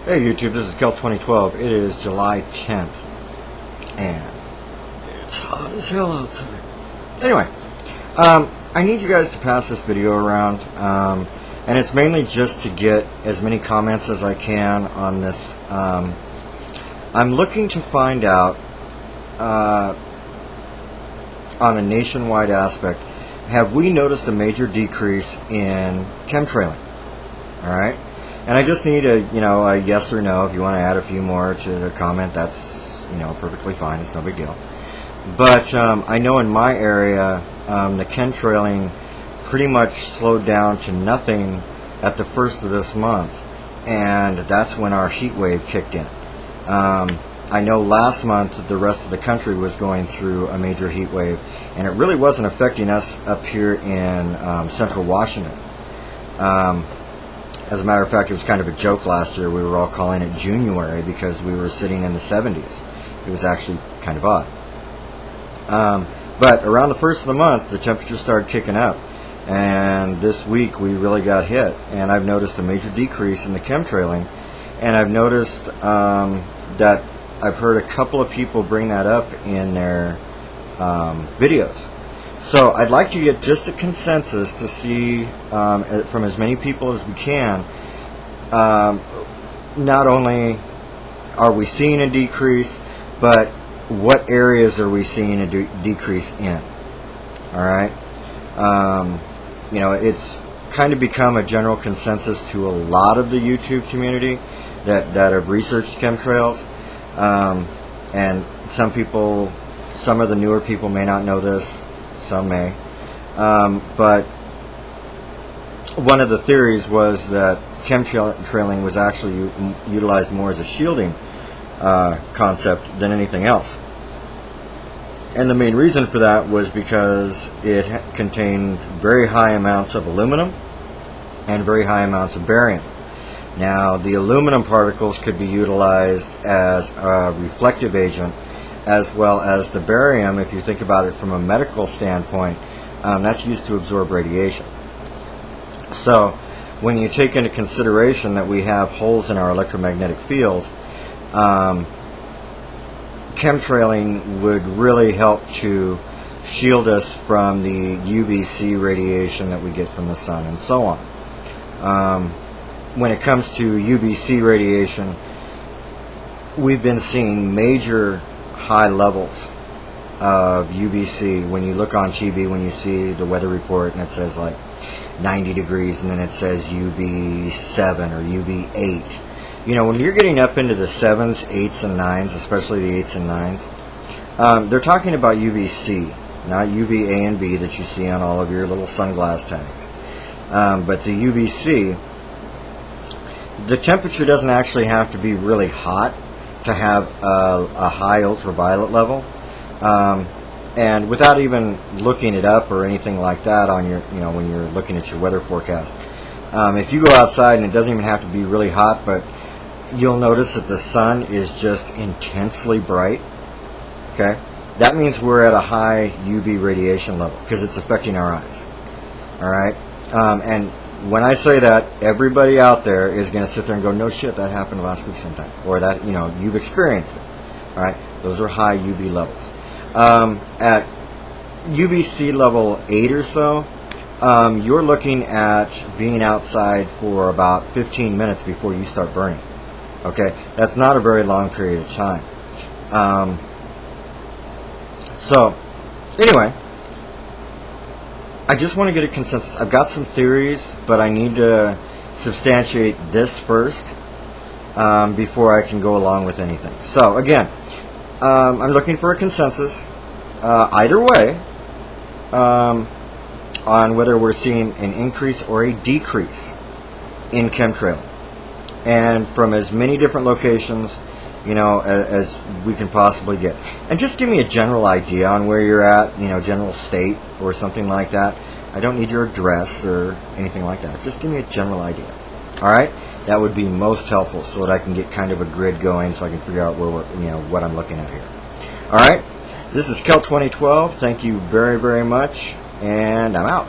Hey YouTube, this is Kel2012. It is July 10th, and it's hot as hell outside. Anyway, I need you guys to pass this video around, and it's mainly just to get as many comments as I can on this. I'm looking to find out, on a nationwide aspect, have we noticed a major decrease in chemtrailing? Alright? And I just need a yes or no. If you want to add a few more to the comment, that's, perfectly fine. It's no big deal. But I know in my area, the chemtrailing pretty much slowed down to nothing at the first of this month. And that's when our heat wave kicked in. I know last month the rest of the country was going through a major heat wave. And it really wasn't affecting us up here in central Washington. As a matter of fact, it was kind of a joke last year. We were all calling it January because we were sitting in the 70s. It was actually kind of odd. But around the first of the month, the temperature started kicking up. And this week, we really got hit. And I've noticed a major decrease in the chemtrailing. And I've noticed that I've heard a couple of people bring that up in their videos. So I'd like to get just a consensus to see from as many people as we can, not only are we seeing a decrease, but what areas are we seeing a decrease in. Alright? It's kind of become a general consensus to a lot of the YouTube community that have researched chemtrails. And some of the newer people may not know this. Some may. But one of the theories was that chemtrailing was actually utilized more as a shielding concept than anything else. And the main reason for that was because it contained very high amounts of aluminum and very high amounts of barium. Now, the aluminum particles could be utilized as a reflective agent, as well as the barium, if you think about it from a medical standpoint, that's used to absorb radiation. So when you take into consideration that we have holes in our electromagnetic field, chemtrailing would really help to shield us from the UVC radiation that we get from the sun and so on. When it comes to UVC radiation, we've been seeing major high levels of UVC. When you look on TV, when you see the weather report and it says like 90 degrees and then it says UV7 or UV8, when you're getting up into the 7s, 8s, and 9s, especially the 8s and 9s, they're talking about UVC, not UVA and B that you see on all of your little sunglass tags. But the UVC, the temperature doesn't actually have to be really hot to have a high ultraviolet level, and without even looking it up or anything like that on your, when you're looking at your weather forecast, if you go outside, and it doesn't even have to be really hot, but you'll notice that the sun is just intensely bright. Okay, that means we're at a high UV radiation level because it's affecting our eyes. All right, and when I say that, everybody out there is going to sit there and go, no shit, that happened last week sometime. Or that, you've experienced it. Alright? Those are high UV levels. At UVC level 8 or so, you're looking at being outside for about 15 minutes before you start burning. Okay? That's not a very long period of time. So, anyway, I just want to get a consensus. I've got some theories, but I need to substantiate this first before I can go along with anything. So, again, I'm looking for a consensus either way on whether we're seeing an increase or a decrease in chemtrailing. And from as many different locations, as we can possibly get. And just give me a general idea on where you're at, general state or something like that. I don't need your address or anything like that. Just give me a general idea. Alright? That would be most helpful so that I can get kind of a grid going so I can figure out where what I'm looking at here. Alright? This is Kel2012. Thank you very, very much. And I'm out.